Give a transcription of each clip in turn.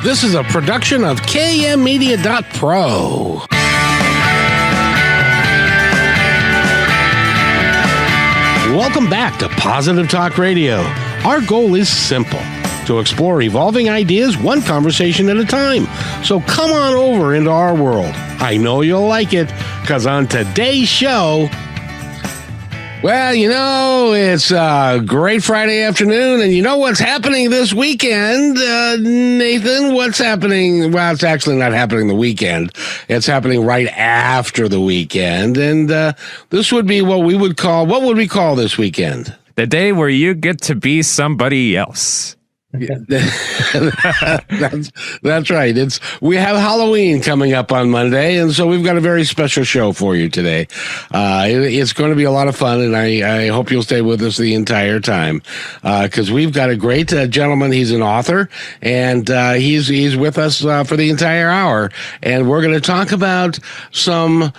This is a production of KMmedia.pro. Welcome back to Positive Talk Radio. Our goal is simple: to explore evolving ideas one conversation at a time. So come on over into our world. I know you'll like it, because on today's show, well, you know, it's a great Friday afternoon, and you know what's happening this weekend, Nathan? What's happening? Well, it's actually not happening the weekend. It's happening right after the weekend, and this would be what would we call this weekend? The day where you get to be somebody else. Yeah. That's right. We have Halloween coming up on Monday, and so we've got a very special show for you today. It's going to be a lot of fun, and I hope you'll stay with us the entire time, because we've got a great gentleman. He's an author, and he's with us for the entire hour, and we're going to talk about some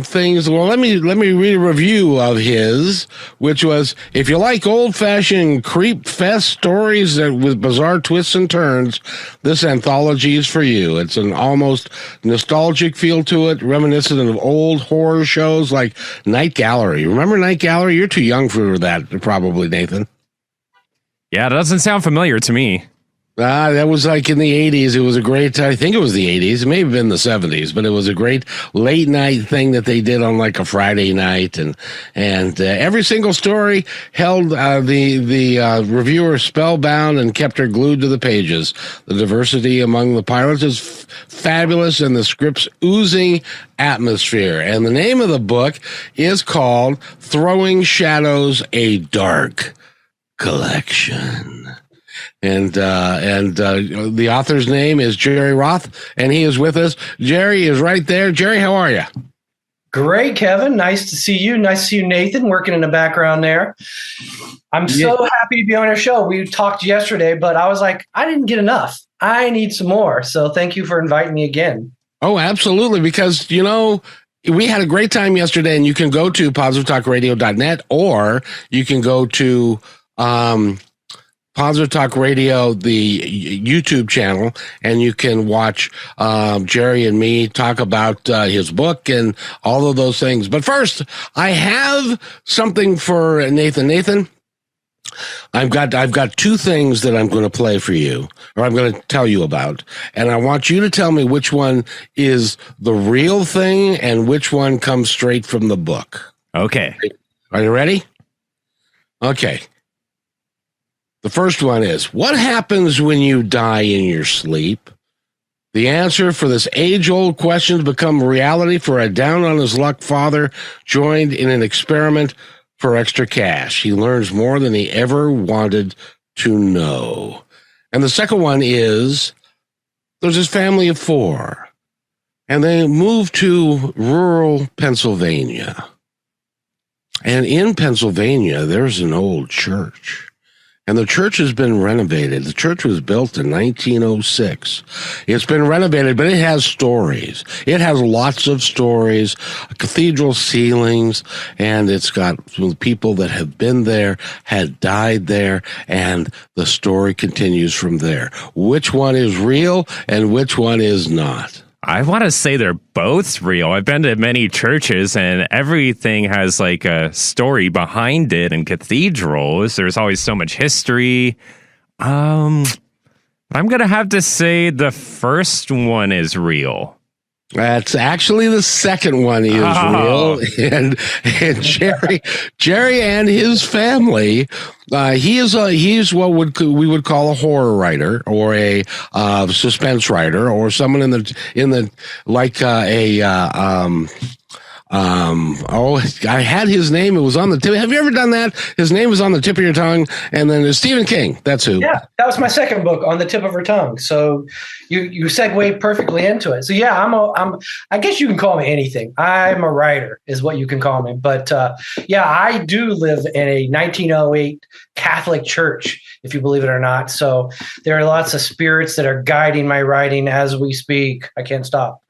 things. Well, let me read a review of his, which was, if you like old-fashioned creep fest stories with bizarre twists and turns, this anthology is for you. It's an almost nostalgic feel to it, reminiscent of old horror shows like Night Gallery. Remember Night Gallery? You're too young for that, probably, Nathan. Yeah, it doesn't sound familiar to me. That was like in the 80s. It was a great, I think it was the 80s. It may have been the 70s, but it was a great late night thing that they did on like a Friday night. And every single story held the reviewer spellbound and kept her glued to the pages. The diversity among the pilots is fabulous, and the script's oozing atmosphere. And the name of the book is called Throwing Shadows, a Dark Collection. And the author's name is Jerry Roth, and he is with us. Jerry is right there. Jerry, how are you? Great, Kevin. Nice to see you. Nice to see you, Nathan, working in the background there. I'm so happy to be on your show. We talked yesterday, but I was like, I didn't get enough. I need some more. So thank you for inviting me again. Oh, absolutely, because, you know, we had a great time yesterday, and you can go to positivetalkradio.net, or you can go to Positive Talk Radio, the YouTube channel, and you can watch Jerry and me talk about his book and all of those things. But first, I have something for Nathan. Nathan, I've got two things that I'm going to play for you, or I'm going to tell you about, and I want you to tell me which one is the real thing and which one comes straight from the book. Okay. Are you ready? Okay. The first one is, what happens when you die in your sleep? The answer for this age-old question has become reality for a down-on-his-luck father joined in an experiment for extra cash. He learns more than he ever wanted to know. And the second one is, there's this family of four, and they move to rural Pennsylvania. And in Pennsylvania, there's an old church. And the church has been renovated. The church was built in 1906. It's been renovated, but it has stories. It has lots of stories, cathedral ceilings, and it's got people that have been there, had died there, and the story continues from there. Which one is real and which one is not? I want to say they're both real. I've been to many churches, and everything has like a story behind it. And cathedrals, there's always so much history. I'm going to have to say the first one is real. That's actually the second one is real, and Jerry and his family. He's what we would call a horror writer, or a suspense writer, or someone in the like I had his name. It was on the tip. Have you ever done that? His name was on the tip of your tongue. And then there's Stephen King. That's who. Yeah, that was my second book, On the Tip of Her Tongue. So you segued perfectly into it. So yeah, I guess you can call me anything. I'm a writer is what you can call me. But yeah, I do live in a 1908 Catholic church, if you believe it or not. So there are lots of spirits that are guiding my writing as we speak. I can't stop.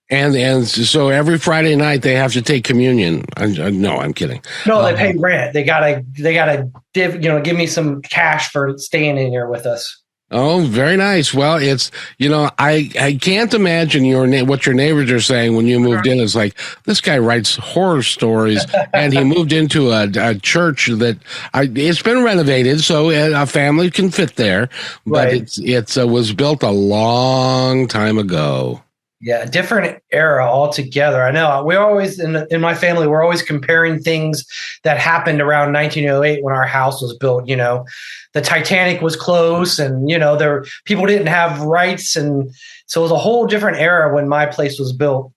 And so every Friday night they have to take communion. No, I'm kidding. No, they pay rent. They gotta give me some cash for staying in here with us. Oh, very nice. Well, it's, I can't imagine what your neighbors are saying when you moved in. It's like, this guy writes horror stories, and he moved into a church that it's been renovated, so a family can fit there, but Right. it's was built a long time ago. Yeah, different era altogether. I know we always in my family we're always comparing things that happened around 1908 when our house was built. The Titanic was close, and there people didn't have rights, and so it was a whole different era when my place was built.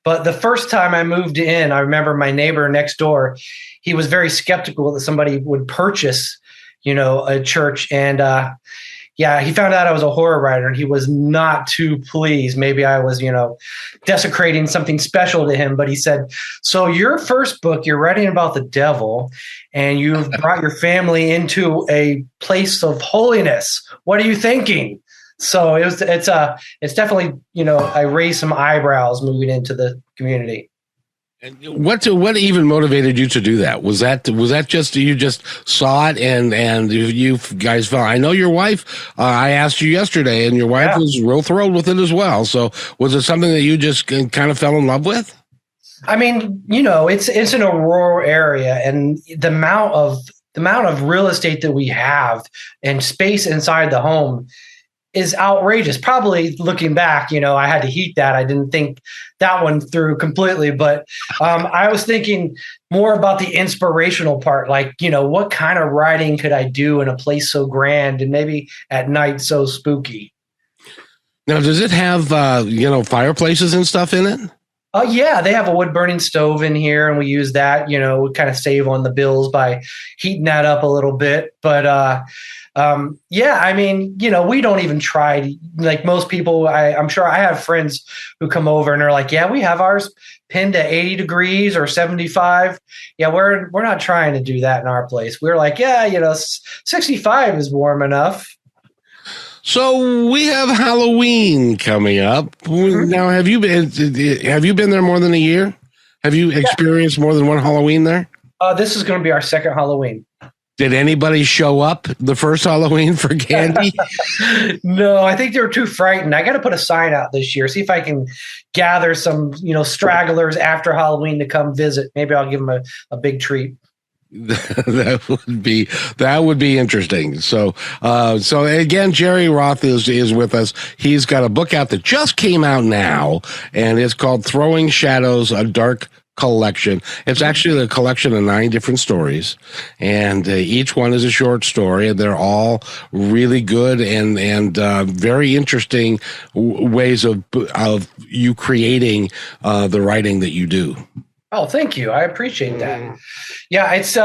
But the first time I moved in, I remember my neighbor next door. He was very skeptical that somebody would purchase, a church, and yeah, he found out I was a horror writer, and he was not too pleased. Maybe I was, desecrating something special to him. But he said, "So your first book, you're writing about the devil, and you've brought your family into a place of holiness. What are you thinking?" So it's definitely, I raised some eyebrows moving into the community. What even motivated you to do that? Was that just you just saw it and you guys felt? I know your wife. I asked you yesterday, and your wife was real thrilled with it as well. So was it something that you just kind of fell in love with? I mean, it's in a rural area, and the amount of real estate that we have and space inside the home is outrageous. Probably looking back, I had to heat that. I didn't think that one through completely, but I was thinking more about the inspirational part. Like, what kind of writing could I do in a place so grand and maybe at night so spooky? Now, does it have, fireplaces and stuff in it? Oh yeah, they have a wood burning stove in here, and we use that. We kind of save on the bills by heating that up a little bit. But yeah, I mean, we don't even try. Like most people, I'm sure I have friends who come over and they're like, "Yeah, we have ours pinned to 80 degrees or 75." Yeah, we're not trying to do that in our place. We're like, yeah, 65 is warm enough. So we have Halloween coming up. Mm-hmm. Now, have you been there more than a year? Have you experienced more than one Halloween there? This is going to be our second Halloween. Did anybody show up the first Halloween for candy? No, I think they were too frightened. I got to put a sign out this year, see if I can gather some, stragglers after Halloween to come visit. Maybe I'll give them a big treat. That would be interesting. So again, Jerry Roth is with us. He's got a book out that just came out now, and it's called Throwing Shadows, a Dark Collection. It's actually a collection of 9 different stories, and each one is a short story, and they're all really good and very interesting ways of you creating the writing that you do. Oh, thank you. I appreciate that. Yeah, it's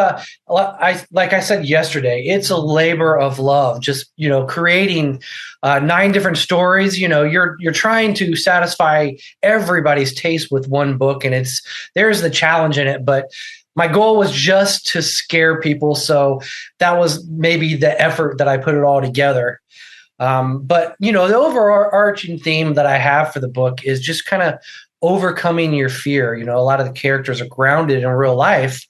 like I said yesterday, it's a labor of love. Just creating 9 different stories. You're trying to satisfy everybody's taste with one book, and there's the challenge in it. But my goal was just to scare people, so that was maybe the effort that I put it all together. But the overarching theme that I have for the book is just kind of overcoming your fear. A lot of the characters are grounded in real life,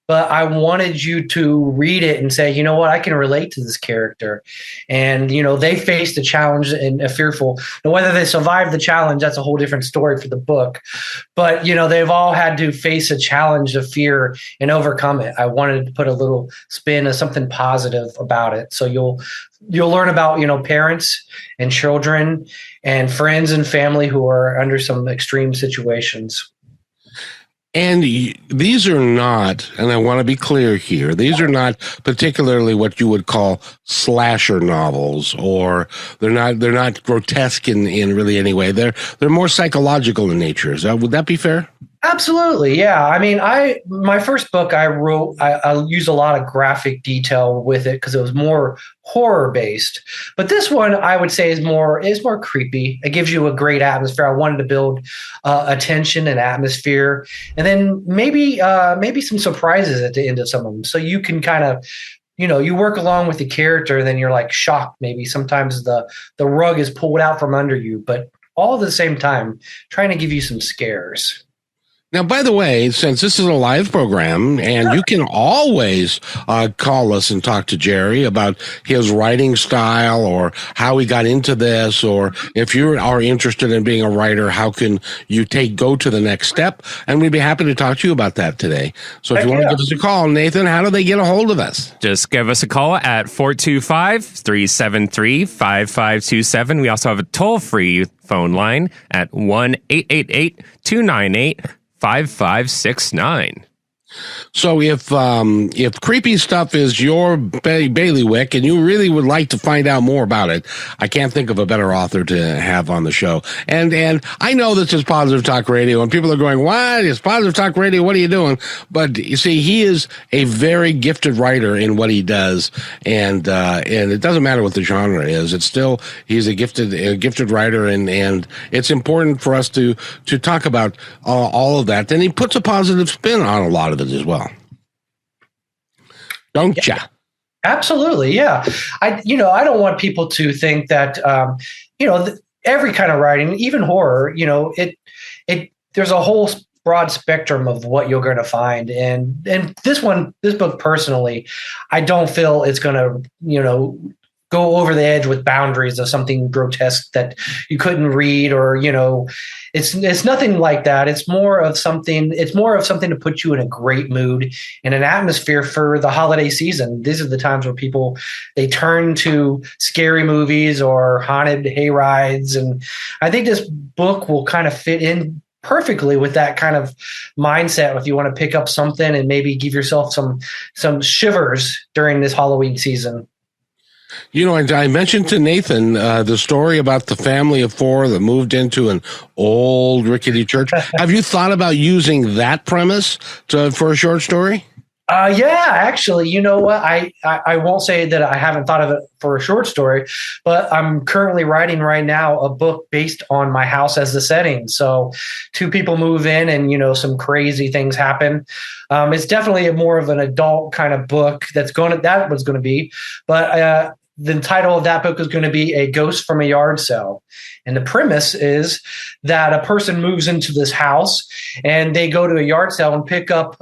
but I wanted you to read it and say, what, I can relate to this character. And, they faced a challenge and a fearful. Now, whether they survive the challenge, that's a whole different story for the book. But, they've all had to face a challenge of fear and overcome it. I wanted to put a little spin of something positive about it. So you'll learn about, parents and children and friends and family who are under some extreme situations. And these are not, and I want to be clear here, these are not particularly what you would call slasher novels, or they're not grotesque in really any way. They're more psychological in nature. Would that be fair? Absolutely. Yeah. I mean, my first book I wrote, I used a lot of graphic detail with it because it was more horror based. But this one I would say is more creepy. It gives you a great atmosphere. I wanted to build attention and atmosphere, and then maybe some surprises at the end of some of them. So you can kind of, you work along with the character, and then you're like shocked. Maybe sometimes the rug is pulled out from under you, but all at the same time, trying to give you some scares. Now, by the way, since this is a live program, and you can always call us and talk to Jerry about his writing style or how he got into this, or if you are interested in being a writer, how can you go to the next step? And we'd be happy to talk to you about that today. So if you want to give us a call, Nathan, how do they get a hold of us? Just give us a call at 425-373-5527. We also have a toll-free phone line at 1-888-298-5569. So if creepy stuff is your bailiwick and you really would like to find out more about it, I can't think of a better author to have on the show. And I know this is Positive Talk Radio, and people are going, "What? It's Positive Talk Radio. What are you doing?" But you see, he is a very gifted writer in what he does, and it doesn't matter what the genre is. It's still he's a gifted writer, and it's important for us to talk about all of that. And he puts a positive spin on a lot of it as well, don't ya? Absolutely, yeah. I don't want people to think that every kind of writing, even horror, there's a whole broad spectrum of what you're going to find, and this book personally, I don't feel it's going to go over the edge with boundaries of something grotesque that you couldn't read, or it's nothing like that. It's more of something to put you in a great mood and an atmosphere for the holiday season. These are the times where people, they turn to scary movies or haunted hay rides, and I think this book will kind of fit in perfectly with that kind of mindset if you want to pick up something and maybe give yourself some shivers during this Halloween season. I mentioned to Nathan the story about the family of four that moved into an old rickety church. Have you thought about using that premise for a short story? Yeah, actually, you know what? I won't say that I haven't thought of it for a short story, but I'm currently writing right now a book based on my house as the setting. So two people move in and, some crazy things happen. It's definitely more of an adult kind of book that was going to be, but the title of that book is going to be A Ghost from a Yard Sale. And the premise is that a person moves into this house and they go to a yard sale and pick up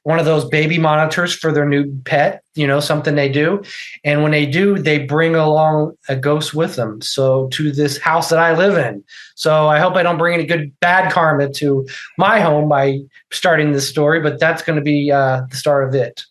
one of those baby monitors for their new pet, something they do. And when they do, they bring along a ghost with them. So to this house that I live in. So I hope I don't bring any bad karma to my home by starting this story, but that's going to be the start of it.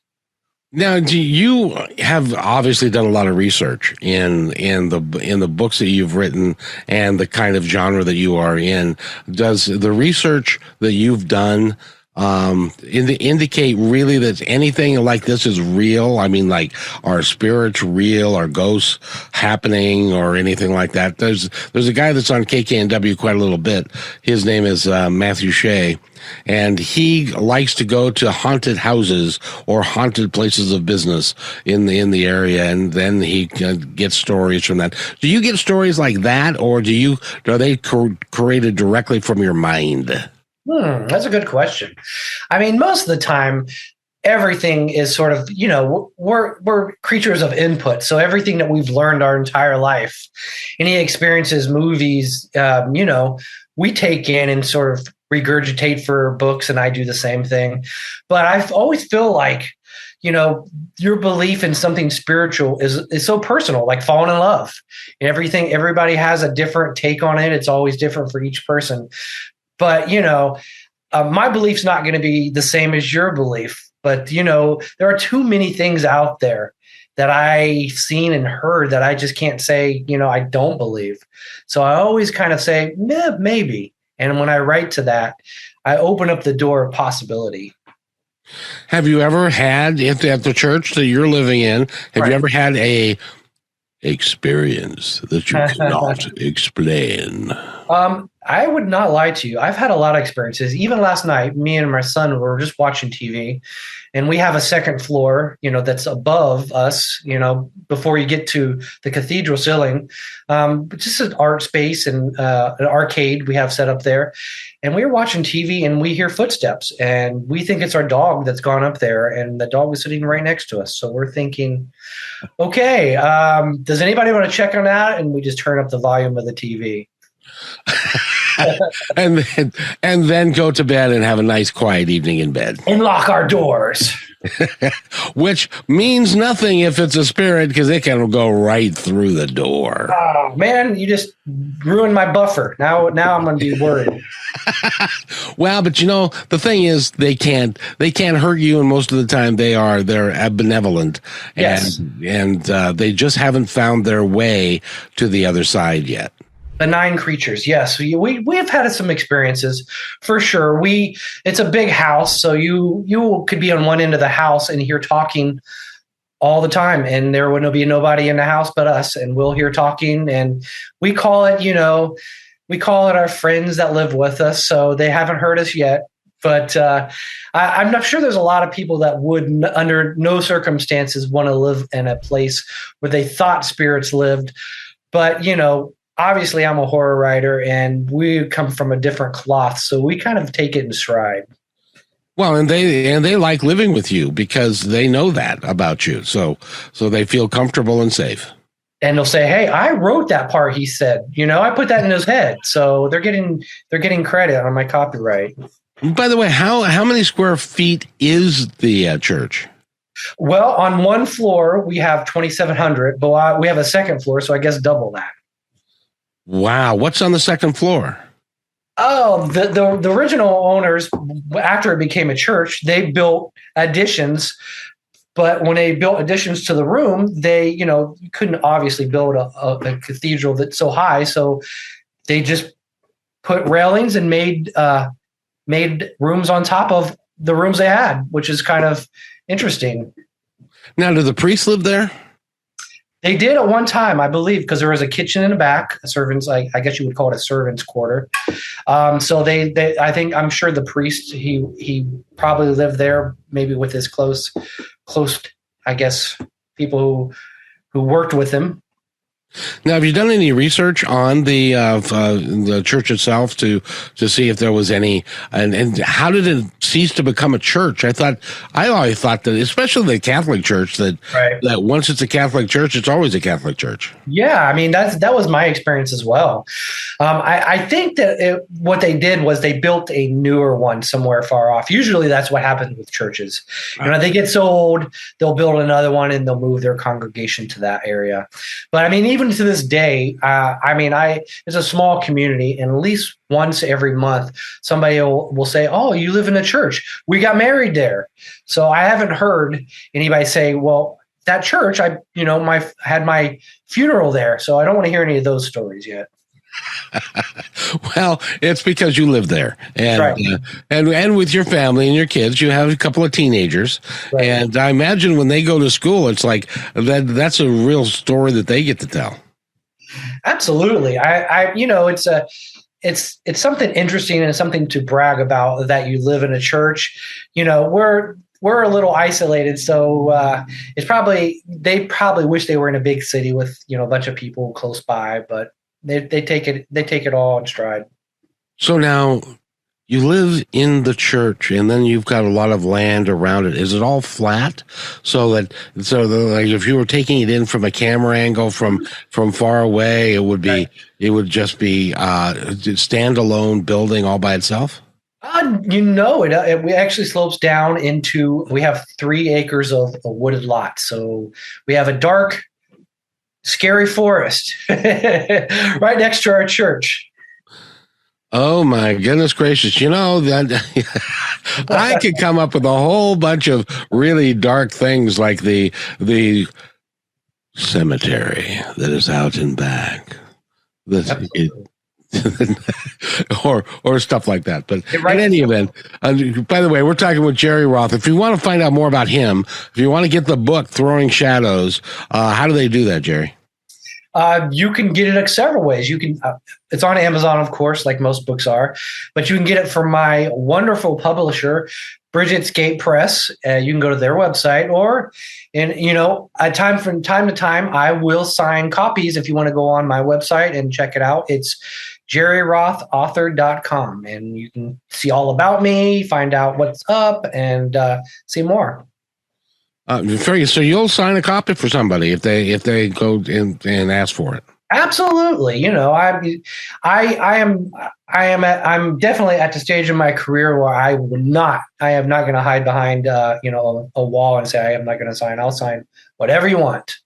Now, you have obviously done a lot of research in the books that you've written and the kind of genre that you are in. Does the research that you've done indicate really that anything like this is real? I mean, like, are spirits real? Are ghosts happening or anything like that? There's a guy that's on KKNW quite a little bit. His name is Matthew Shea. And he likes to go to haunted houses or haunted places of business in the area, and then he gets stories from that. Do you get stories like that, or are they created directly from your mind? That's a good question. I mean, most of the time, everything is sort of, we're creatures of input. So everything that we've learned our entire life, any experiences, movies, we take in and sort of regurgitate for books, and I do the same thing. But I always feel like, your belief in something spiritual is so personal, like falling in love. And everybody has a different take on it. It's always different for each person. But, my belief's not going to be the same as your belief. But, there are too many things out there that I've seen and heard that I just can't say, I don't believe. So I always kind of say, maybe. And when I write to that, I open up the door of possibility. Have you ever had, at the church that you're living in, you ever had a experience that you cannot explain? I would not lie to you. I've had a lot of experiences. Even last night, me and my son were just watching TV, and we have a second floor, that's above us, before you get to the cathedral ceiling. Just an art space and an arcade we have set up there. And we were watching TV and we hear footsteps, and we think it's our dog that's gone up there, and the dog was sitting right next to us. So we're thinking, okay, does anybody want to check on that? And we just turn up the volume of the TV. and then go to bed and have a nice quiet evening in bed. And lock our doors. Which means nothing if it's a spirit, because it can go right through the door. Oh man, you just ruined my buffer. Now I'm going to be worried. Well, but the thing is, they can't hurt you, and most of the time they're benevolent, Yes. and they just haven't found their way to the other side yet. Benign creatures, yes. We have had some experiences for sure. It's a big house, so you could be on one end of the house and hear talking all the time, and there would be nobody in the house but us, and we'll hear talking, and we call it our friends that live with us. So they haven't heard us yet, but I'm not sure there's a lot of people that would, under no circumstances, want to live in a place where they thought spirits lived, but obviously, I'm a horror writer, and we come from a different cloth, so we kind of take it in stride. Well, and they like living with you because they know that about you, so they feel comfortable and safe. And they'll say, "Hey, I wrote that part." He said, "I put that in his head." So they're getting credit on my copyright. By the way, how many square feet is the church? Well, on one floor we have 2,700, but we have a second floor, so I guess double that. Wow. What's on the second floor? Oh, the original owners, after it became a church, they built additions. But when they built additions to the room, they, you couldn't obviously build a cathedral that's so high. So they just put railings and made rooms on top of the rooms they had, which is kind of interesting. Now, do the priests live there? They did at one time, I believe, because there was a kitchen in the back, a servant's, I guess you would call it a servant's quarter. So I'm sure the priest, he probably lived there, maybe with his close, I guess, people who worked with him. Now, have you done any research on the church itself to see if there was any, and how did it cease to become a church? I always thought that, especially the Catholic Church, that once it's a Catholic church, it's always a Catholic church. Yeah, I mean that was my experience as well. I think that what they did was they built a newer one somewhere far off. Usually, that's what happens with churches. They get so old, they'll build another one and they'll move their congregation to that area. But I mean, even to this day, it's a small community, and at least once every month, somebody will say, "Oh, you live in a church. We got married there." So I haven't heard anybody say, "Well, that church, I had my funeral there." So I don't want to hear any of those stories yet. Well, it's because you live there, and right. And with your family and your kids, you have a couple of teenagers, right. And I imagine when they go to school, it's like that's a real story that they get to tell. Absolutely, it's something interesting and something to brag about that you live in a church. We're a little isolated, so they probably wish they were in a big city with a bunch of people close by, but they take it all in stride. So now you live in the church, and then you've got a lot of land around it. Is it all flat? Like if you were taking it in from a camera angle from far away, it would just be standalone building all by itself? It actually slopes down into, we have 3 acres of a wooded lot. So we have a dark, scary forest right next to our church. Oh my goodness gracious. That I could come up with a whole bunch of really dark things, like the cemetery that is out and back. Or stuff like that. But in any event, by the way, we're talking with Jerry Roth. If you want to find out more about him, if you want to get the book Throwing Shadows, how do they do that, Jerry? You can get it several ways. You can, it's on Amazon, of course, like most books are, but you can get it from my wonderful publisher, Bridget's Gate Press. You can go to their website, from time to time, I will sign copies if you want to go on my website and check it out. It's jerryrothauthor.com, and you can see all about me, find out what's up, and see more. So you'll sign a copy for somebody if they go in and ask for it. Absolutely. I'm definitely at the stage in my career where I am not going to hide behind, a wall and say, I am not going to sign. I'll sign whatever you want.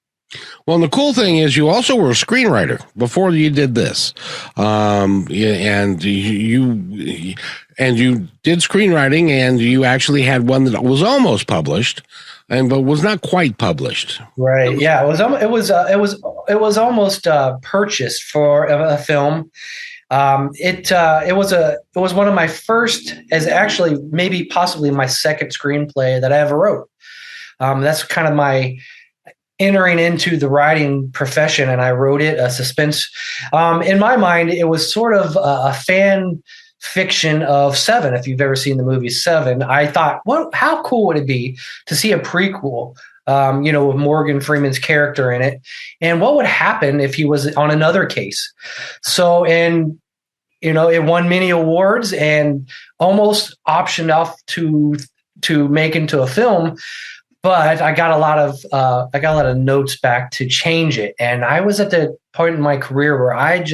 Well, and the cool thing is you also were a screenwriter before you did this. Yeah, and you did screenwriting, and you actually had one that was almost published, but was not quite published. Right. Yeah. It was almost purchased for a film. It was one of my first, as actually maybe possibly my second screenplay that I ever wrote. That's kind of my entering into the writing profession, and I wrote it, a suspense. In my mind, it was sort of a fan fiction of Seven. If you've ever seen the movie Seven, I thought, how cool would it be to see a prequel, with Morgan Freeman's character in it, and what would happen if he was on another case? So, and it won many awards and almost optioned off to make into a film. But I got a lot of notes back to change it, and I was at the point in my career where I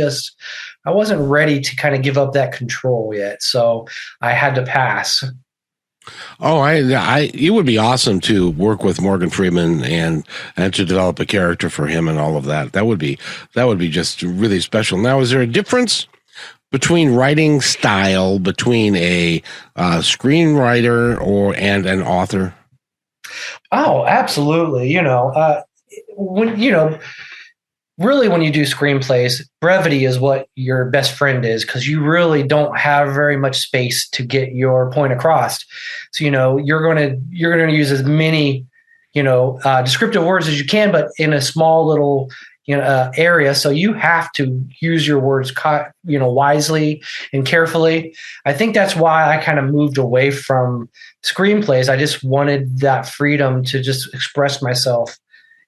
wasn't ready to kind of give up that control yet, so I had to pass. Oh, it would be awesome to work with Morgan Freeman and to develop a character for him and all of that. That would be just really special. Now, is there a difference between writing style between a screenwriter and an author? Oh, absolutely. Really when you do screenplays, brevity is what your best friend is, because you really don't have very much space to get your point across. So, you're going to use as many, descriptive words as you can, but in a small little, area. So you have to use your words, wisely and carefully. I think that's why I kind of moved away from screenplays. I just wanted that freedom to just express myself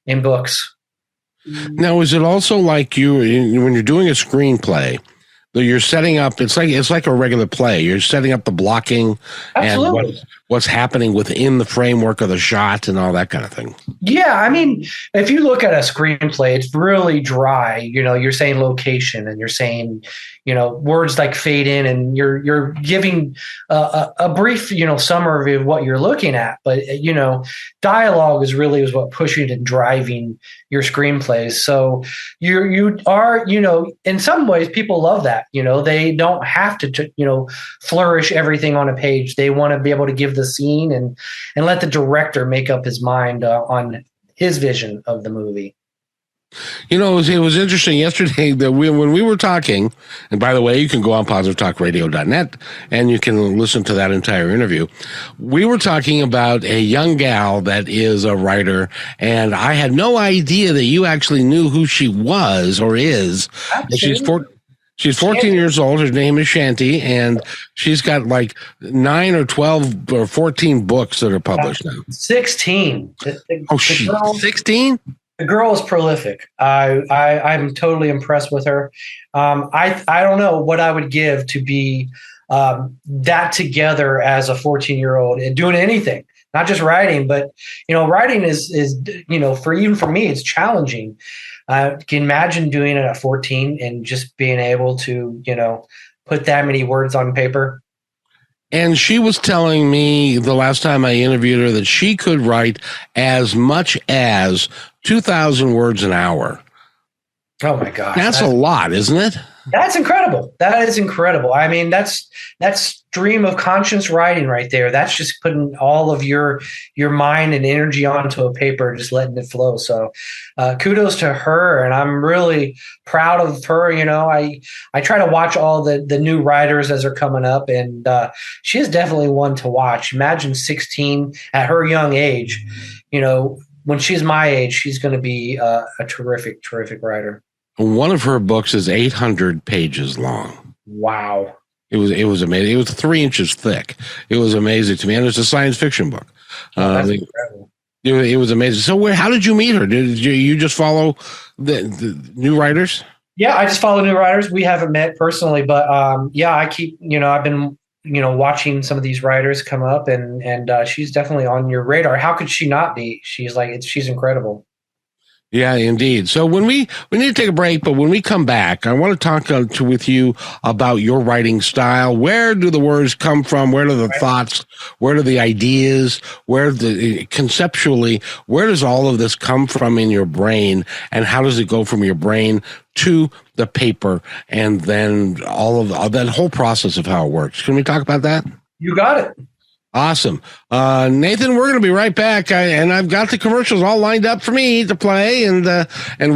in books. Now, is it also like when you're doing a screenplay, that you're setting up? It's like a regular play. You're setting up the blocking. Absolutely. And what's happening within the framework of the shot and all that kind of thing. Yeah, I mean, if you look at a screenplay, it's really dry. You're saying location, and you're saying, words like fade in, and you're giving a brief, summary of what you're looking at. But dialogue is what pushing and driving your screenplays. So you are, in some ways, people love that. They don't have to, flourish everything on a page. They want to be able to give the scene and let the director make up his mind on his vision of the movie. It was interesting yesterday that when we were talking, and by the way, you can go on positivetalkradio.net and you can listen to that entire interview. We were talking about a young gal that is a writer, and I had no idea that you actually knew who she was or is. She's 14 years old. Her name is Shanti, and she's got like 9 or 12 or 14 books that are published now. 16. 16? The girl is prolific. I'm totally impressed with her. I don't know what I would give to be that together as a 14-year-old and doing anything, not just writing, but writing is for me, it's challenging. Can you imagine doing it at 14 and just being able to, put that many words on paper? And she was telling me the last time I interviewed her that she could write as much as 2,000 words an hour. Oh my gosh. That's a lot, isn't it? That's incredible. That is incredible. I mean, that's stream of conscious writing right there. That's just putting all of your mind and energy onto a paper, just letting it flow. So kudos to her. And I'm really proud of her. I try to watch all the new writers as they're coming up, and she is definitely one to watch. Imagine 16 at her young age. When she's my age, she's going to be a terrific, terrific writer. One of her books is 800 pages long. Wow. It was amazing. It was 3 inches thick. It was amazing to me. And it's a science fiction book. That's incredible. It was amazing. So how did you meet her? Did you just follow the new writers? Yeah, I just follow new writers. We haven't met personally, but I keep, I've been, watching some of these writers come up, and she's definitely on your radar. How could she not be? She's incredible. Yeah, indeed. So we need to take a break, but when we come back, I want to talk with you about your writing style. Where do the words come from? Where do the thoughts? Where do the ideas? Conceptually, where does all of this come from in your brain? And how does it go from your brain to the paper? And then all of that whole process of how it works. Can we talk about that? You got it. Awesome. Nathan, we're going to be right back. And I've got the commercials all lined up for me to play. And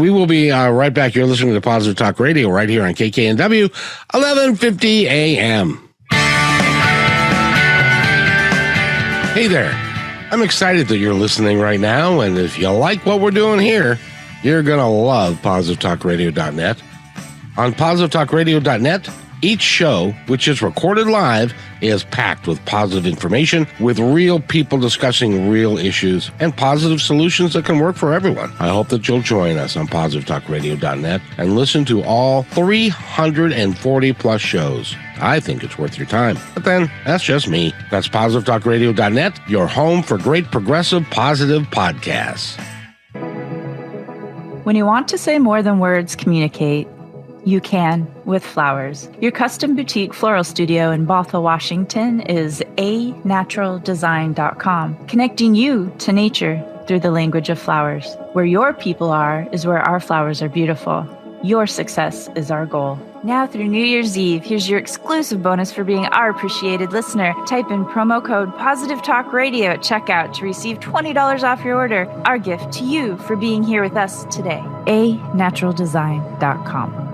we will be right back. You're listening to Positive Talk Radio right here on KKNW, 1150 AM. Hey there. I'm excited that you're listening right now. And if you like what we're doing here, you're going to love positivetalkradio.net. On positivetalkradio.net, each show, which is recorded live, is packed with positive information, with real people discussing real issues and positive solutions that can work for everyone. I hope that you'll join us on positivetalkradio.net and listen to all 340 plus shows. I think it's worth your time. But then, that's just me. That's positivetalkradio.net, your home for great progressive, positive podcasts. When you want to say more than words communicate, you can with flowers. Your custom boutique floral studio in Bothell, Washington is anaturaldesign.com, connecting you to nature through the language of flowers. Where your people are is where our flowers are beautiful. Your success is our goal. Now through New Year's Eve, here's your exclusive bonus for being our appreciated listener. Type in promo code Positive Talk Radio at checkout to receive $20 off your order. Our gift to you for being here with us today. anaturaldesign.com.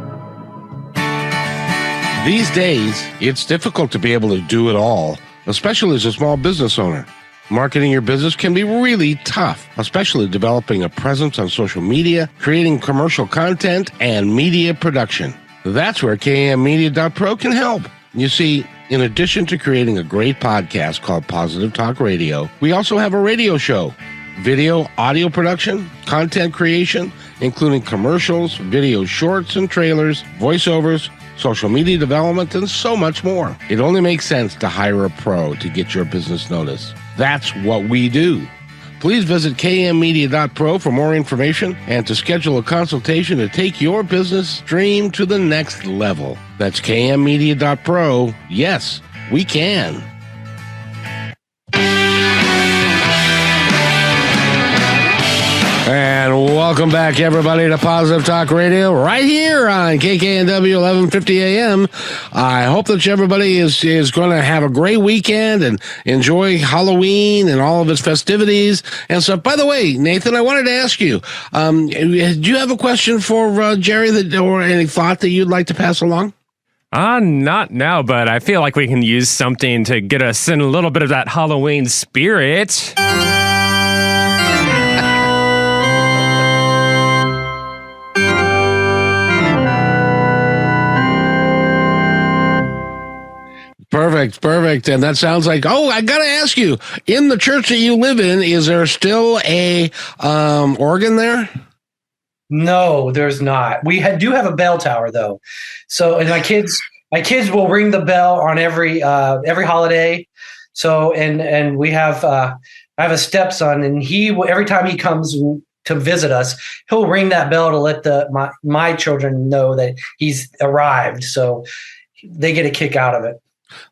These days, it's difficult to be able to do it all, especially as a small business owner. Marketing your business can be really tough, especially developing a presence on social media, creating commercial content, and media production. That's where KMmedia.pro can help. You see, in addition to creating a great podcast called Positive Talk Radio, we also have a radio show, video, audio production, content creation, including commercials, video shorts and trailers, voiceovers, social media development, and so much more. It only makes sense to hire a pro to get your business noticed. That's what we do. Please visit kmmedia.pro for more information and to schedule a consultation to take your business stream to the next level. That's kmmedia.pro. Yes, we can. And welcome back, everybody, to Positive Talk Radio right here on KKNW 1150 AM. I hope that everybody is going to have a great weekend and enjoy Halloween and all of its festivities and stuff. By the way, Nathan, I wanted to ask you, do you have a question for Jerry or any thought that you'd like to pass along? Not now, but I feel like we can use something to get us in a little bit of that Halloween spirit. Perfect. And that sounds like, I got to ask you, in the church that you live in, is there still a organ there? No, there's not. We do have a bell tower though. So, and my kids will ring the bell on every holiday. So, and we have, I have a stepson, and every time he comes to visit us, he'll ring that bell to let my children know that he's arrived. So they get a kick out of it.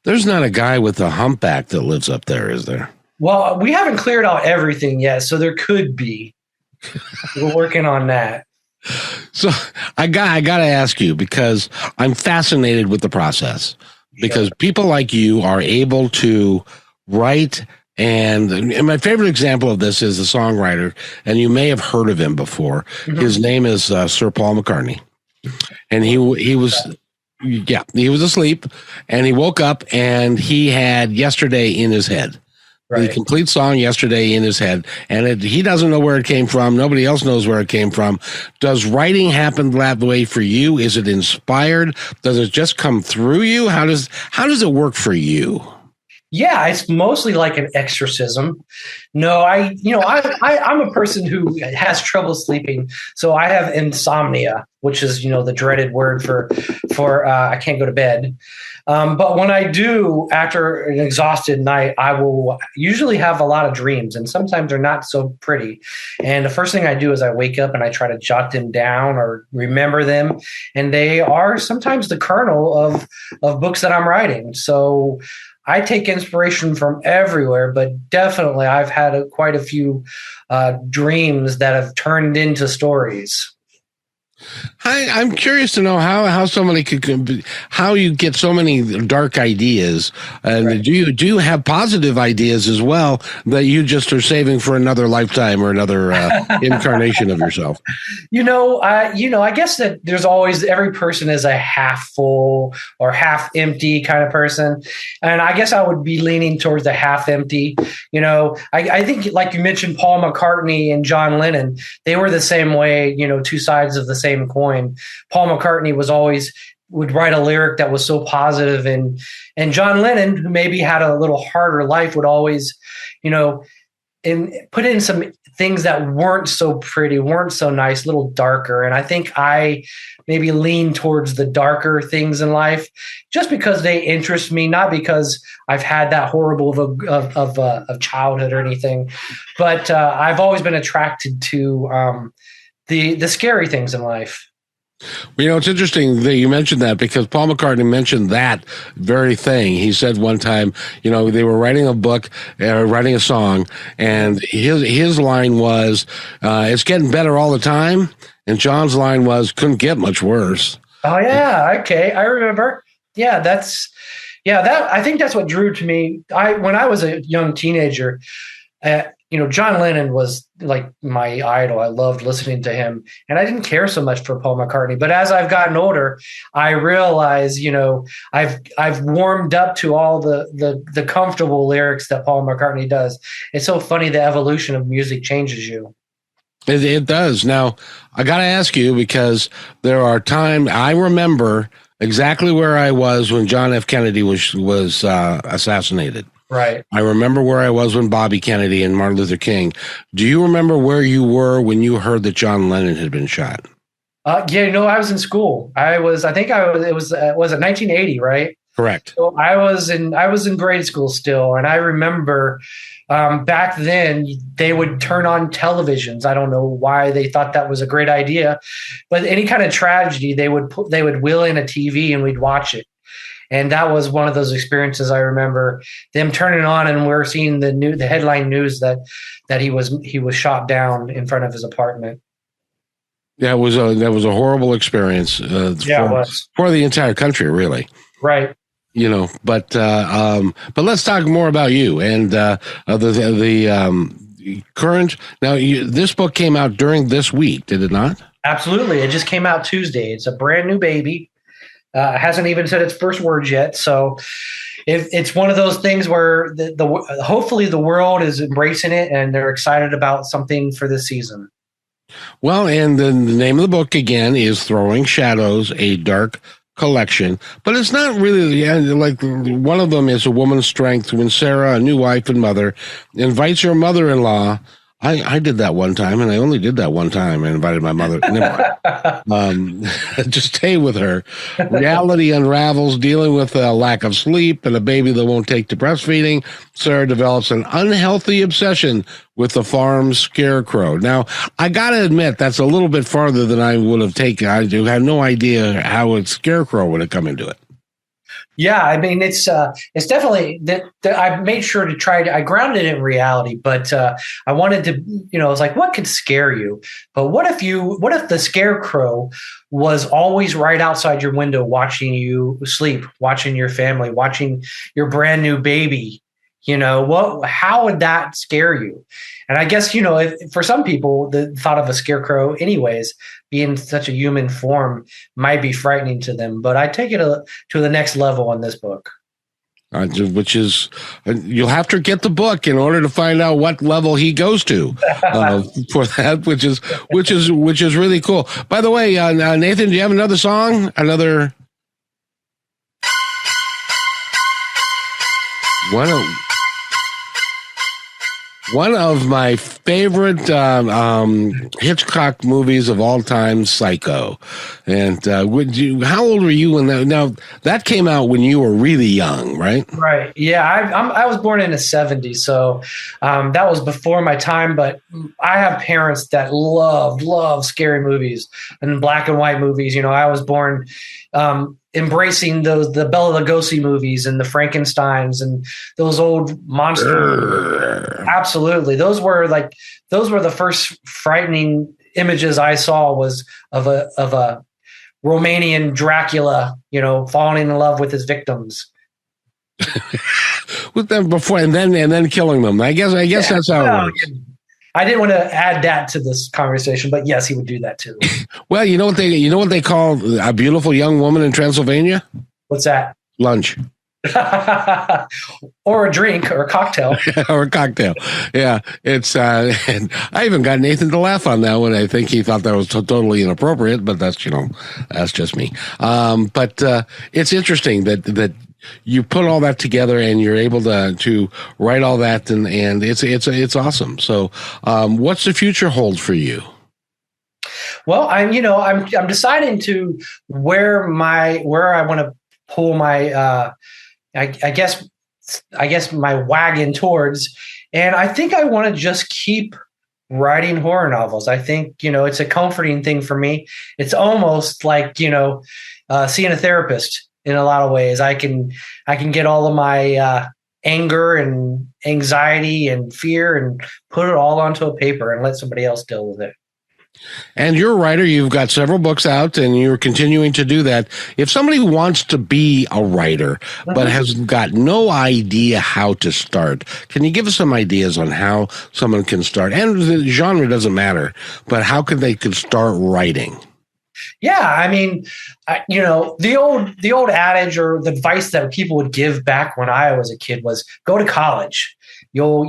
There's not a guy with a humpback that lives up there, is there? Well, we haven't cleared out everything yet, so there could be. We're working on that. So I got to ask you, because I'm fascinated with the process, because people like you are able to write. And my favorite example of this is a songwriter, and you may have heard of him before. Mm-hmm. His name is Sir Paul McCartney, and he was asleep, and he woke up and he had Yesterday in his head. Right. The complete song Yesterday in his head. And he doesn't know where it came from. Nobody else knows where it came from. Does writing happen that way for you? Is it inspired? Does it just come through you? How does it work for you? Yeah, it's mostly like an exorcism. No, I'm a person who has trouble sleeping, so I have insomnia, which is the dreaded word for I can't go to bed. But when I do, after an exhausted night, I will usually have a lot of dreams, and sometimes they're not so pretty. And the first thing I do is I wake up and I try to jot them down or remember them, and they are sometimes the kernel of books that I'm writing. So I take inspiration from everywhere, but definitely I've had quite a few dreams that have turned into stories. I'm curious to know how somebody how you get so many dark ideas, and right. do you have positive ideas as well that you just are saving for another lifetime or another incarnation of yourself? I guess that there's always, every person is a half full or half empty kind of person, and I guess I would be leaning towards the half empty. I think, like you mentioned, Paul McCartney and John Lennon, they were the same way. Two sides of the same coin. Paul McCartney would write a lyric that was so positive, and John Lennon, who maybe had a little harder life, would always, put in some things that weren't so pretty, weren't so nice, a little darker. And I think I maybe lean towards the darker things in life, just because they interest me, not because I've had that horrible of childhood or anything, but I've always been attracted to the scary things in life. Well, it's interesting that you mentioned that, because Paul McCartney mentioned that very thing. He said one time, they were writing a book, writing a song, and his line was, it's getting better all the time. And John's line was, couldn't get much worse. Oh, yeah. Okay. I remember. Yeah, I think that's what drew to me. When I was a young teenager, John Lennon was like my idol. I loved listening to him, and I didn't care so much for Paul McCartney. But as I've gotten older, I realize, I've warmed up to all the comfortable lyrics that Paul McCartney does. It's so funny, the evolution of music changes you. It does. Now, I got to ask you, because there are times I remember exactly where I was when John F. Kennedy was assassinated. Right. I remember where I was when Bobby Kennedy and Martin Luther King. Do you remember where you were when you heard that John Lennon had been shot? I was in school. It was 1980, right? Correct. So I was in grade school still. And I remember back then they would turn on televisions. I don't know why they thought that was a great idea, but any kind of tragedy, they would wheel in a TV and we'd watch it. And that was one of those experiences. I remember them turning on, and we're seeing the headline news that he was shot down in front of his apartment. Yeah, that was a horrible experience. It was for the entire country, really. Right. But let's talk more about you and the current. Now, this book came out during this week, did it not? Absolutely. It just came out Tuesday. It's a brand new baby. Hasn't even said its first words yet. So it's one of those things where hopefully the world is embracing it and they're excited about something for this season. Well, and the name of the book again is Throwing Shadows, a Dark Collection, but it's not really like one of them is a woman's strength when Sarah, a new wife and mother, invites her mother-in-law. I did that one time, and I only did that one time. I invited my mother to stay with her. Reality unravels, dealing with a lack of sleep and a baby that won't take to breastfeeding. Sarah develops an unhealthy obsession with the farm scarecrow. Now, I got to admit, that's a little bit farther than I would have taken. I had no idea how a scarecrow would have come into it. Yeah, I mean, it's definitely that I made sure to I grounded it in reality, but I wanted to, it's like, what could scare you? But what if the scarecrow was always right outside your window, watching you sleep, watching your family, watching your brand new baby? How would that scare you? And I guess, if, for some people, the thought of a scarecrow anyways, being such a human form, might be frightening to them. But I take it to the next level on this book. Which is, you'll have to get the book in order to find out what level he goes to for that, which is really cool. By the way, Nathan, do you have another song? One of One of my favorite Hitchcock movies of all time, Psycho. And how old were you when that? Now that came out when you were really young, right? Right. Yeah, I was born in the '70s, so that was before my time. But I have parents that love scary movies and black and white movies. You know, I was born embracing the Bela Lugosi movies and the Frankensteins and those old monsters. Absolutely. Those were the first frightening images I saw was of a Romanian Dracula, you know, falling in love with his victims. With them before and then killing them. I guess that's how it works. I didn't want to add that to this conversation, but yes, he would do that too. Well, you know what they call a beautiful young woman in Transylvania? What's that? Lunch. Or a drink or a cocktail. Or a cocktail. Yeah. It's and I even got Nathan to laugh on that one. I think he thought that was totally inappropriate, but that's just me. But it's interesting that you put all that together and you're able to write all that and it's awesome. So what's the future hold for you? Well, I'm deciding to where I want to pull my I guess my wagon towards, and I think I want to just keep writing horror novels. I think it's a comforting thing for me. It's almost like seeing a therapist. In a lot of ways, I can get all of my anger and anxiety and fear and put it all onto a paper and let somebody else deal with it. And you're a writer. You've got several books out, and you're continuing to do that. If somebody wants to be a writer but has got no idea how to start, can you give us some ideas on how someone can start? And the genre doesn't matter, but how they could start writing? Yeah, I mean, the old adage or the advice that people would give back when I was a kid was go to college. You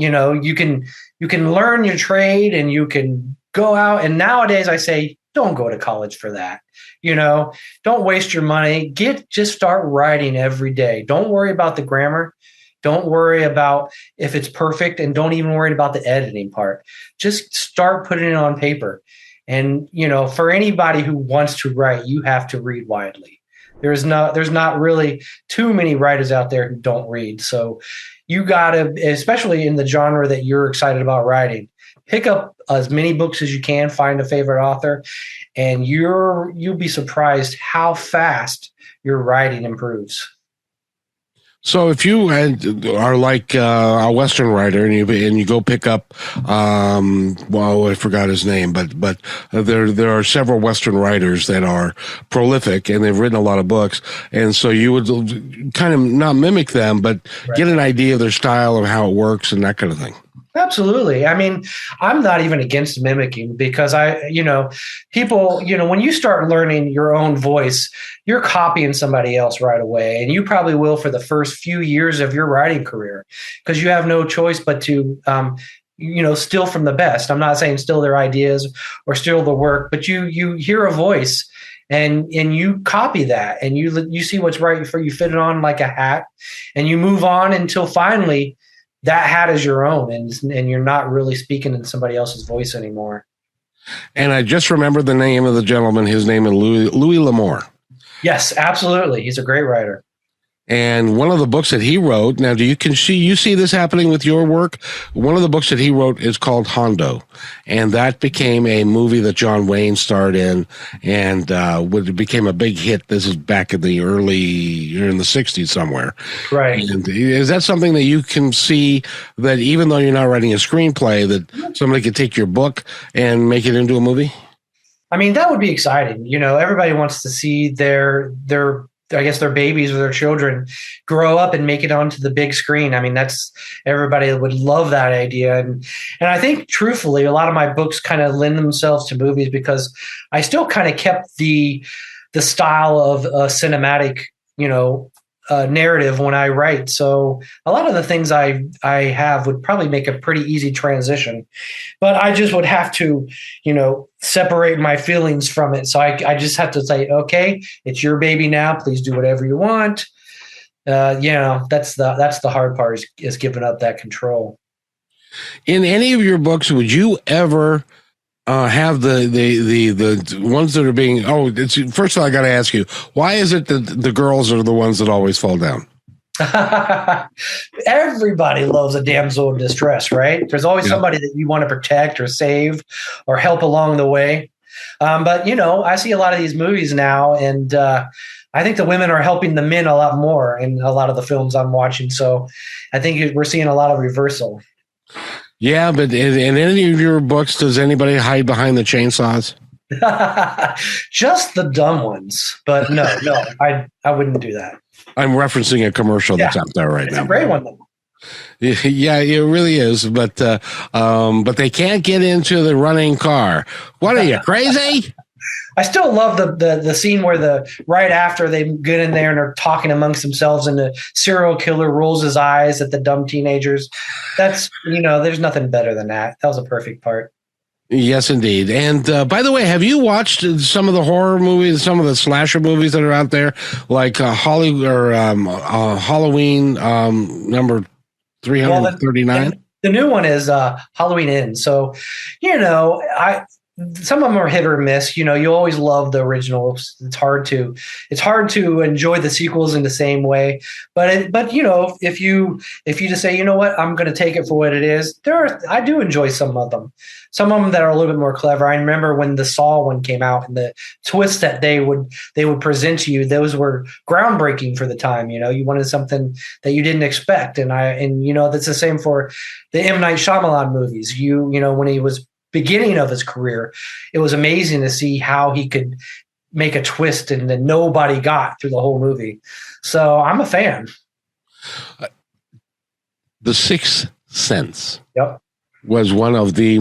can learn your trade and you can go out. And nowadays I say, don't go to college for that. Don't waste your money. Just start writing every day. Don't worry about the grammar. Don't worry about if it's perfect, and don't even worry about the editing part. Just start putting it on paper. And, for anybody who wants to write, you have to read widely. There's not really too many writers out there who don't read. So you got to, especially in the genre that you're excited about writing, pick up as many books as you can, find a favorite author, and you'll be surprised how fast your writing improves. So if you are like a Western writer and you go pick up, I forgot his name, but there are several Western writers that are prolific and they've written a lot of books, and so you would kind of not mimic them, but get an idea of their style of how it works and that kind of thing. Absolutely. I mean, I'm not even against mimicking because people, when you start learning your own voice, you're copying somebody else right away. And you probably will for the first few years of your writing career because you have no choice but to, steal from the best. I'm not saying steal their ideas or steal the work, but you hear a voice and you copy that and you see what's right for you, fit it on like a hat, and you move on until finally that hat is your own, and you're not really speaking in somebody else's voice anymore. And I just remembered the name of the gentleman. His name is Louis L'Amour. Yes, absolutely. He's a great writer. And one of the books that he wrote, now you see this happening with your work? One of the books that he wrote is called Hondo. And that became a movie that John Wayne starred in and became a big hit. This is back in the in the 60s somewhere. Right. And is that something that you can see that even though you're not writing a screenplay, that somebody could take your book and make it into a movie? I mean, that would be exciting. Everybody wants to see their babies or their children grow up and make it onto the big screen. I mean, everybody would love that idea. And I think truthfully, a lot of my books kind of lend themselves to movies because I still kind of kept the style of a cinematic, narrative when I write. So a lot of the things I have would probably make a pretty easy transition, but I just would have to, separate my feelings from it. So I just have to say, okay, it's your baby now. Please do whatever you want. That's the hard part is giving up that control. In any of your books, would you ever have the ones that are being? Oh, first of all, I got to ask you, why is it that the girls are the ones that always fall down? Everybody loves a damsel in distress, right? There's always somebody that you want to protect or save or help along the way. But I see a lot of these movies now, and I think the women are helping the men a lot more in a lot of the films I'm watching. So I think we're seeing a lot of reversal. Yeah, but in any of your books, does anybody hide behind the chainsaws? Just the dumb ones, but no, I wouldn't do that. I'm referencing a commercial that's out there right now. It's a great one, though. Yeah, it really is. But they can't get into the running car. What are you, crazy? I still love the scene where right after they get in there and are talking amongst themselves, and the serial killer rolls his eyes at the dumb teenagers. That's there's nothing better than that. That was a perfect part. Yes, indeed. And by the way, have you watched some of the horror movies, some of the slasher movies that are out there, like Halloween number 339? The new one is Halloween Ends. So, some of them are hit or miss. You always love the originals. It's hard to enjoy the sequels in the same way. But if you just say, you know what, I'm going to take it for what it is. I do enjoy some of them. Some of them that are a little bit more clever. I remember when the Saw one came out and the twists that they would present to you, those were groundbreaking for the time. You wanted something that you didn't expect, and that's the same for the M. Night Shyamalan movies. When he was beginning of his career, it was amazing to see how he could make a twist and that nobody got through the whole movie. So I'm a fan. The Sixth Sense. Yep. Was one of the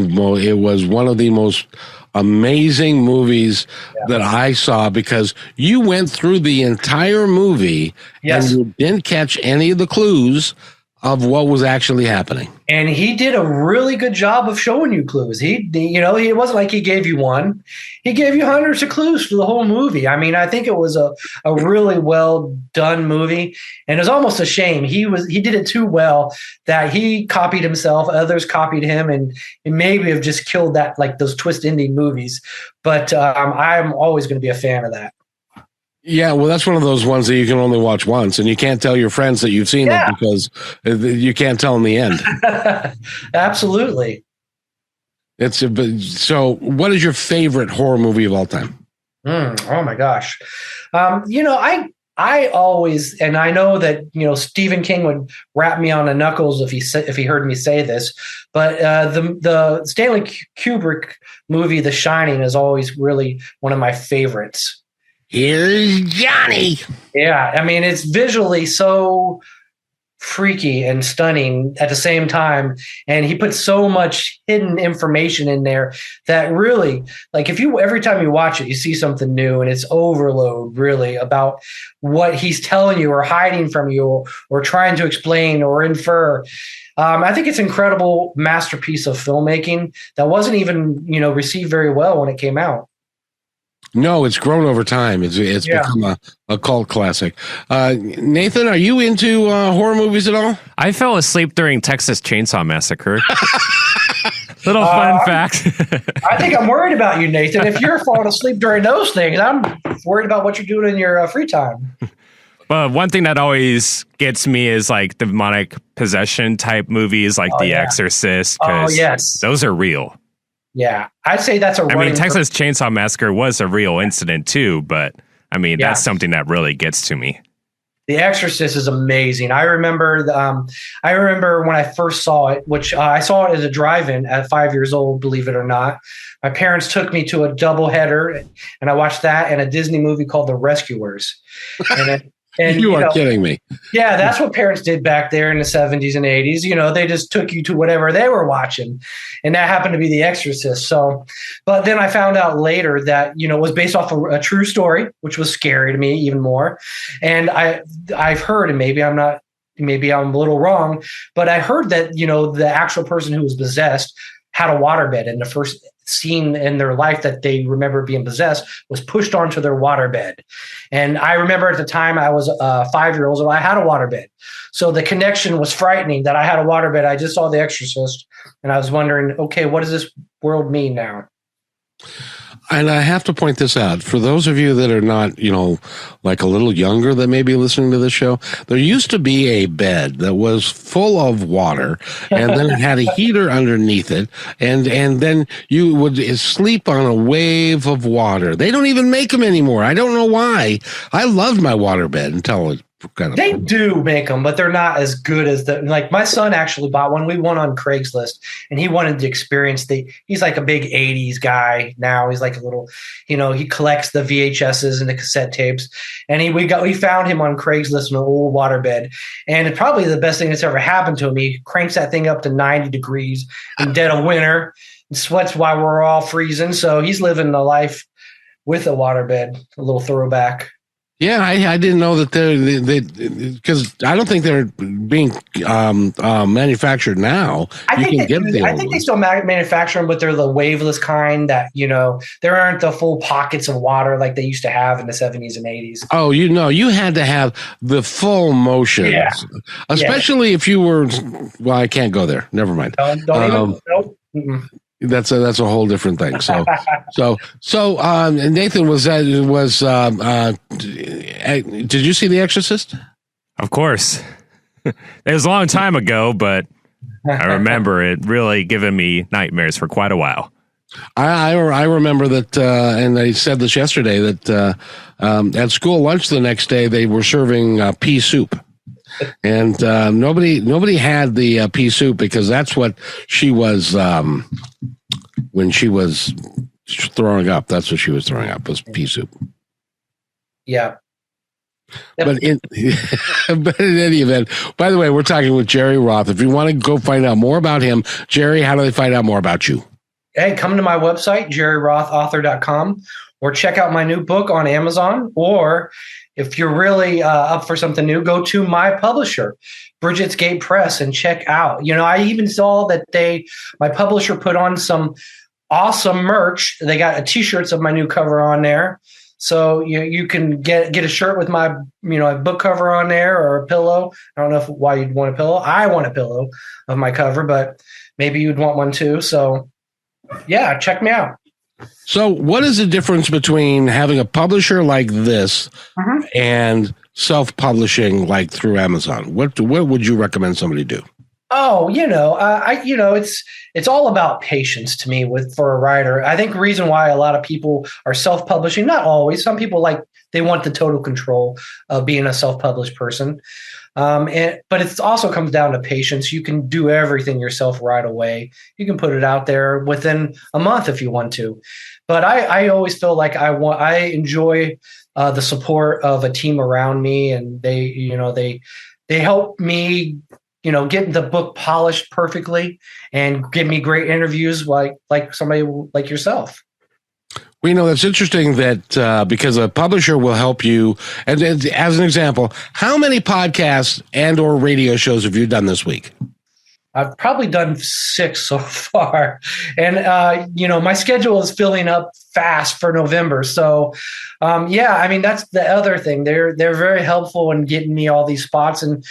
most amazing movies that I saw, because you went through the entire movie and you didn't catch any of the clues of what was actually happening. And he did a really good job of showing you clues. It wasn't like he gave you one. He gave you hundreds of clues for the whole movie. I mean, I think it was a really well done movie. And it was almost a shame. He did it too well that he copied himself. Others copied him, and maybe have just killed that, like those twist ending movies. But I'm always going to be a fan of that. Yeah, well, that's one of those ones that you can only watch once, and you can't tell your friends that you've seen it because you can't tell them the end. Absolutely. So what is your favorite horror movie of all time? Oh my gosh. I always, and I know that, Stephen King would rap me on the knuckles if he heard me say this, but the Stanley Kubrick movie, The Shining, is always really one of my favorites. Here's Johnny. Yeah, I mean, it's visually so freaky and stunning at the same time, and he put so much hidden information in there that really, like, every time you watch it, you see something new, and it's overload really about what he's telling you or hiding from you or trying to explain or infer. I think it's an incredible masterpiece of filmmaking that wasn't even received very well when it came out. No, it's grown over time. It's become a cult classic. Nathan, are you into horror movies at all? I fell asleep during Texas Chainsaw Massacre. Little fun fact. I think I'm worried about you, Nathan. If you're falling asleep during those things, I'm worried about what you're doing in your free time. Well, one thing that always gets me is like demonic possession type movies like The Exorcist. Because those are real. Yeah, I'd say that's Texas Chainsaw Massacre was a real incident too, but that's something that really gets to me. The Exorcist is amazing. I remember when I first saw it, which I saw it as a drive-in at 5 years old, believe it or not. My parents took me to a doubleheader, and I watched that and a Disney movie called The Rescuers. And you are kidding me. Yeah, that's what parents did back there in the 70s and 80s. They just took you to whatever they were watching. And that happened to be The Exorcist. But then I found out later that, it was based off a true story, which was scary to me even more. And I've heard, and maybe I'm a little wrong, but I heard that, the actual person who was possessed had a waterbed in the first scene in their life that they remember being possessed was pushed onto their waterbed. And I remember at the time I was 5-year-old, so I had a waterbed. So the connection was frightening that I had a waterbed. I just saw The Exorcist, and I was wondering, okay, what does this world mean now? And I have to point this out for those of you that are not, like a little younger that may be listening to this show. There used to be a bed that was full of water, and then it had a heater underneath it, and then you would sleep on a wave of water. They don't even make them anymore. I don't know why. I loved my water bed until it kind of. They do make them, but they're not as good as like my son actually bought one. We went on Craigslist, and he wanted to experience he's like a big 80s guy now. He's like a little, he collects the VHSs and the cassette tapes, and we found him on Craigslist in an old waterbed, and it's probably the best thing that's ever happened to him. He cranks that thing up to 90 degrees in dead of winter and sweats while we're all freezing. So he's living the life with a waterbed, a little throwback. Yeah, I didn't know that they because I don't think they're being manufactured now. I think they still manufacture them, but they're the waveless kind that there aren't the full pockets of water like they used to have in the 70s and 80s. Oh, you had to have the full motion, especially if you were. Well, I can't go there. Never mind. Don't even. Nope. Mm-mm. That's a whole different thing. So Nathan, did you see The Exorcist? Of course. It was a long time ago, but I remember it really giving me nightmares for quite a while. I remember that, and I said this yesterday, that at school lunch the next day they were serving pea soup. And nobody had the pea soup because that's what she was when she was throwing up. That's what she was throwing up, was pea soup. Yeah. But in any event, by the way, we're talking with Jerry Roth. If you want to go find out more about him, Jerry, how do they find out more about you? Hey, come to my website, jerryrotauthor.com, or check out my new book on Amazon, or if you're really up for something new, go to my publisher, Bridget's Gate Press, and check out. I even saw that my publisher put on some awesome merch. They got T-shirts of my new cover on there. So you can get a shirt with my book cover on there, or a pillow. I don't know why you'd want a pillow. I want a pillow of my cover, but maybe you'd want one too. So yeah, check me out. So what is the difference between having a publisher like this and self-publishing like through Amazon? What would you recommend somebody do? Oh, it's all about patience to me for a writer. I think the reason why a lot of people are self-publishing, not always, some people they want the total control of being a self-published person. But it also comes down to patience. You can do everything yourself right away. You can put it out there within a month if you want to. But I always feel like I enjoy the support of a team around me, and they help me, get the book polished perfectly and give me great interviews like somebody like yourself. Well, that's interesting that because a publisher will help you. And as an example, how many podcasts and or radio shows have you done this week? I've probably done 6 so far. And, my schedule is filling up fast for November. So, that's the other thing. They're very helpful in getting me all these spots. And,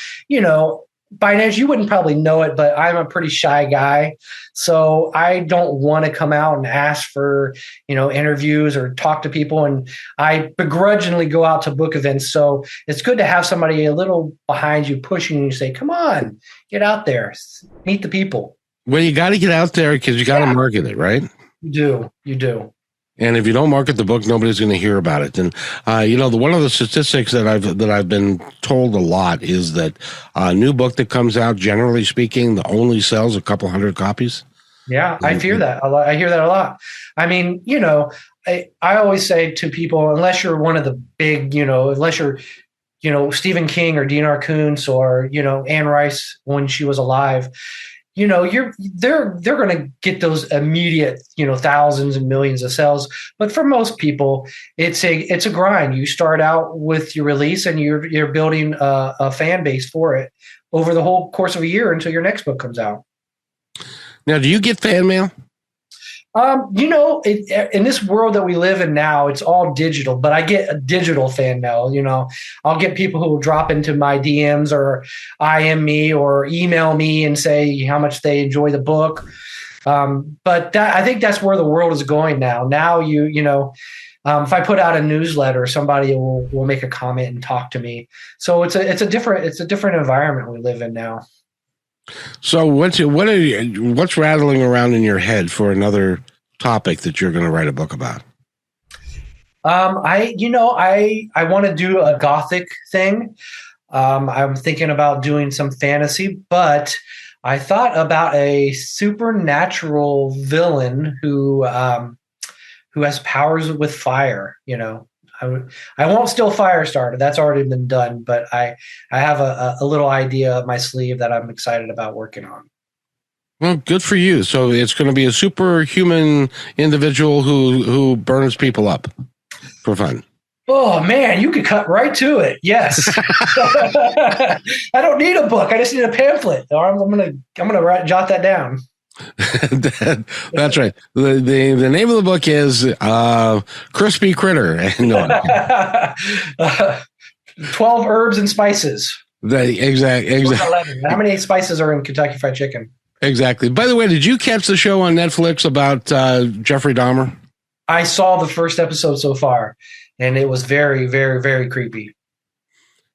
by now, you wouldn't probably know it, but I'm a pretty shy guy. So I don't want to come out and ask for, interviews or talk to people. And I begrudgingly go out to book events. So it's good to have somebody a little behind you pushing you, say, come on, get out there, meet the people. Well, you got to get out there because you got to market it, right? You do. And if you don't market the book, nobody's going to hear about it. And one of the statistics that I've been told a lot is that a new book that comes out, generally speaking, only sells a couple hundred copies. Yeah, I fear that a lot. I hear that a lot. I mean, I always say to people, unless you're one of the big, unless you're, Stephen King or Dinar Koontz or Anne Rice when she was alive. They're going to get those immediate, thousands and millions of sales. But for most people, it's a grind. You start out with your release and you're building a fan base for it over the whole course of a year until your next book comes out. Now, do you get fan mail? In this world that we live in now, it's all digital, but I get a digital fan mail. I'll get people who will drop into my DMs or IM me or email me and say how much they enjoy the book. But I think that's where the world is going now. Now, if I put out a newsletter, somebody will make a comment and talk to me. So it's a different environment we live in now. So what's rattling around in your head for another topic that you're going to write a book about? I want to do a Gothic thing. I'm thinking about doing some fantasy, but I thought about a supernatural villain who has powers with fire. I won't steal Firestarter. That's already been done, but I have a little idea up my sleeve that I'm excited about working on. Well, good for you. So it's going to be a superhuman individual who burns people up for fun. Oh man, you could cut right to it. Yes. I don't need a book. I just need a pamphlet. Or I'm gonna jot that down. That's right. The name of the book is Crispy Critter. No. 12 herbs and spices. Exactly. How many spices are in Kentucky Fried Chicken? Exactly. By the way, did you catch the show on Netflix about Jeffrey Dahmer? I saw the first episode so far, and it was very, very, very creepy.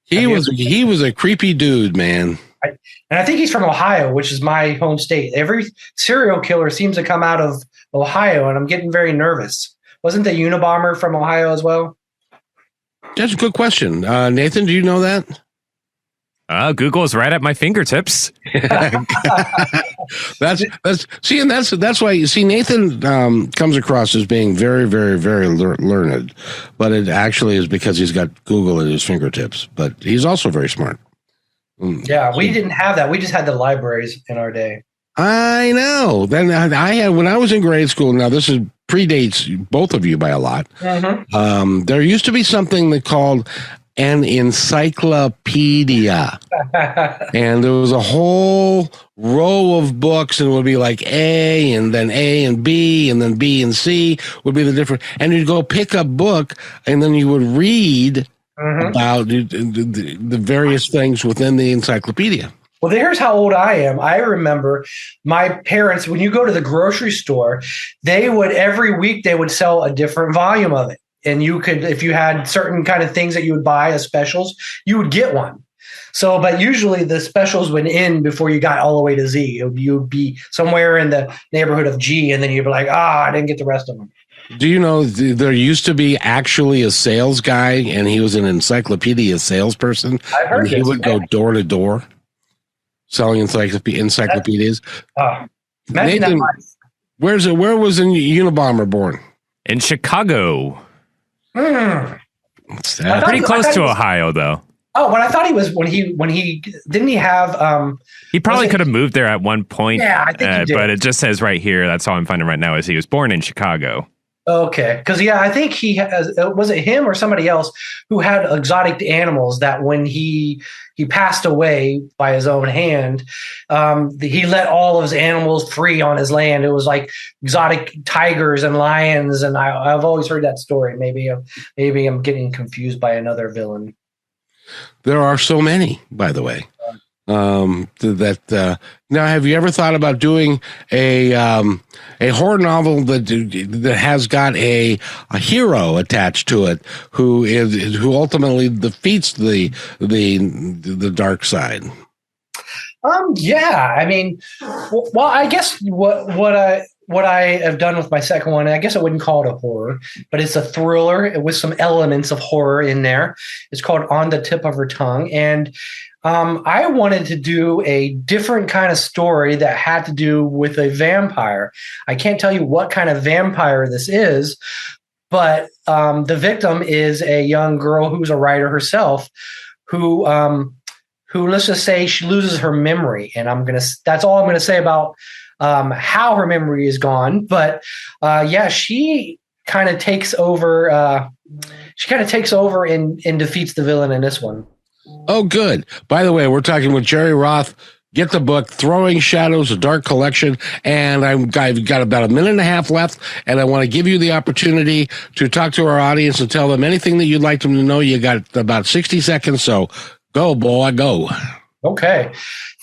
He was a creepy dude, man. And I think he's from Ohio, which is my home state. Every serial killer seems to come out of Ohio, and I'm getting very nervous. Wasn't the Unabomber from Ohio as well? That's a good question. Nathan, do you know that? Google is right at my fingertips. that's why you see Nathan comes across as being very, very, very learned, but it actually is because he's got Google at his fingertips. But he's also very smart. Yeah, we didn't have that. We just had the libraries in our day. I know. Then I had when I was in grade school. Now this predates both of you by a lot. Mm-hmm. There used to be something that called an encyclopedia, and there was a whole row of books, and it would be like A and then A and B and then B and C would be the different. And you'd go pick a book, and then you would read about the various things within the encyclopedia. Well, here's how old I am. I remember my parents, when you go to the grocery store, every week they would sell a different volume of it. And you could, if you had certain kind of things that you would buy as specials, you would get one. So, but usually the specials would end before you got all the way to Z. You'd be somewhere in the neighborhood of G, and then you'd be like, I didn't get the rest of them. Do you know there used to be actually a sales guy, and he was an encyclopedia salesperson? I've heard he would go door to door selling encyclopedias. Nathan, where was the Unabomber born? In Chicago. What's that? Pretty close to Ohio, though. Oh, but I thought he was when he didn't he have he probably could have moved there at one point. Yeah, I think he did. But it just says right here. That's all I'm finding right now is he was born in Chicago. Okay, because I think he has. Was it him or somebody else who had exotic animals that when he passed away by his own hand, he let all of his animals free on his land. It was like exotic tigers and lions, and I've always heard that story. Maybe I'm getting confused by another villain. There are so many, by the way. Now, have you ever thought about doing a horror novel that has got a hero attached to it who ultimately defeats the dark side? Yeah, I mean, well, I guess what I have done with my second one, I guess I wouldn't call it a horror, but it's a thriller with some elements of horror in there. It's called On the Tip of Her Tongue, and I wanted to do a different kind of story that had to do with a vampire. I can't tell you what kind of vampire this is, but the victim is a young girl who's a writer herself, who let's just say she loses her memory, and that's all I'm gonna say about how her memory is gone. But she kind of takes over. She kind of takes over and defeats the villain in this one. Oh, good. By the way, we're talking with Jerry Roth, Get the book, Throwing Shadows, a Dark Collection. And I've got about a minute and a half left, and I want to give you the opportunity to talk to our audience and tell them anything that you'd like them to know. You got about 60 seconds, so go, boy, go. Okay.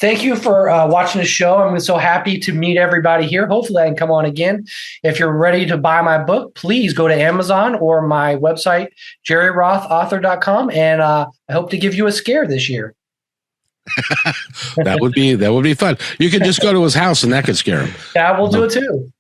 Thank you for watching the show. I'm so happy to meet everybody here. Hopefully I can come on again. If you're ready to buy my book, please go to Amazon or my website, jerryrotauthor.com, and I hope to give you a scare this year. That would be fun. You could just go to his house and that could scare him. Yeah, we'll do it too.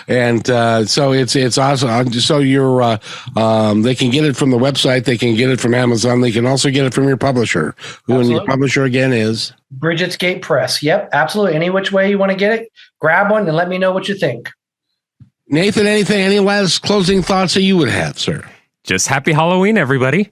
And so it's awesome. So you're they can get it from the website. They can get it from Amazon. They can also get it from your publisher. Who and your publisher again is Bridget's Gate Press. Yep, absolutely. Any which way you want to get it, grab one and let me know what you think. Nathan, any last closing thoughts that you would have, sir? Just happy Halloween, everybody.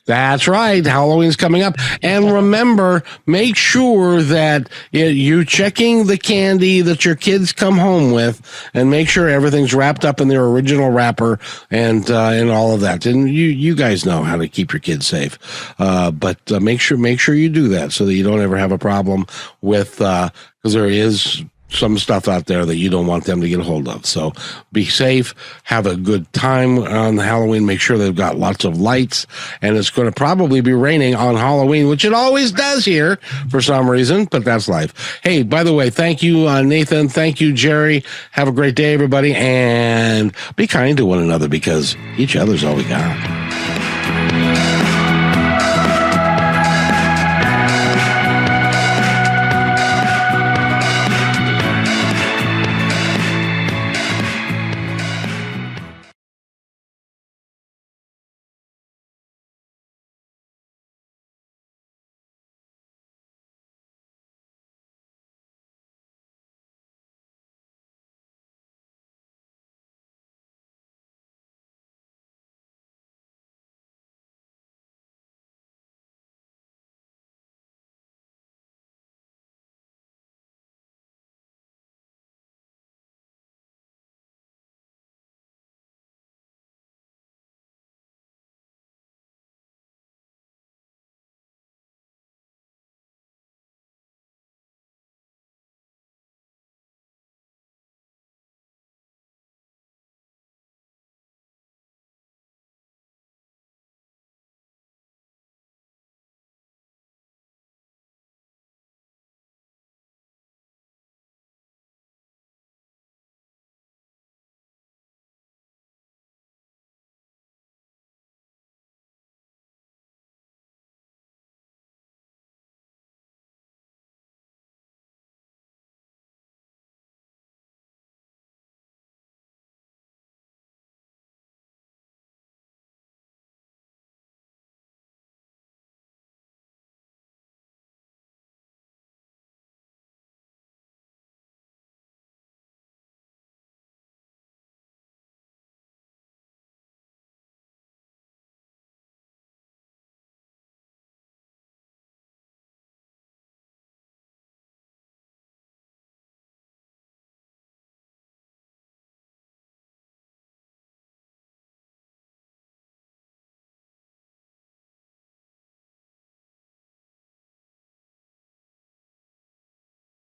That's right. Halloween's coming up. And remember, make sure that you checking the candy that your kids come home with, and make sure everything's wrapped up in their original wrapper and all of that. And you guys know how to keep your kids safe. But make sure you do that so that you don't ever have a problem with, because there is some stuff out there that you don't want them to get a hold of. So be safe, have a good time on Halloween. Make sure they've got lots of lights, and it's going to probably be raining on Halloween, which it always does here for some reason, but that's life. Hey, by the way, thank you, Nathan. Thank you, Jerry. Have a great day, everybody, and be kind to one another because each other's all we got.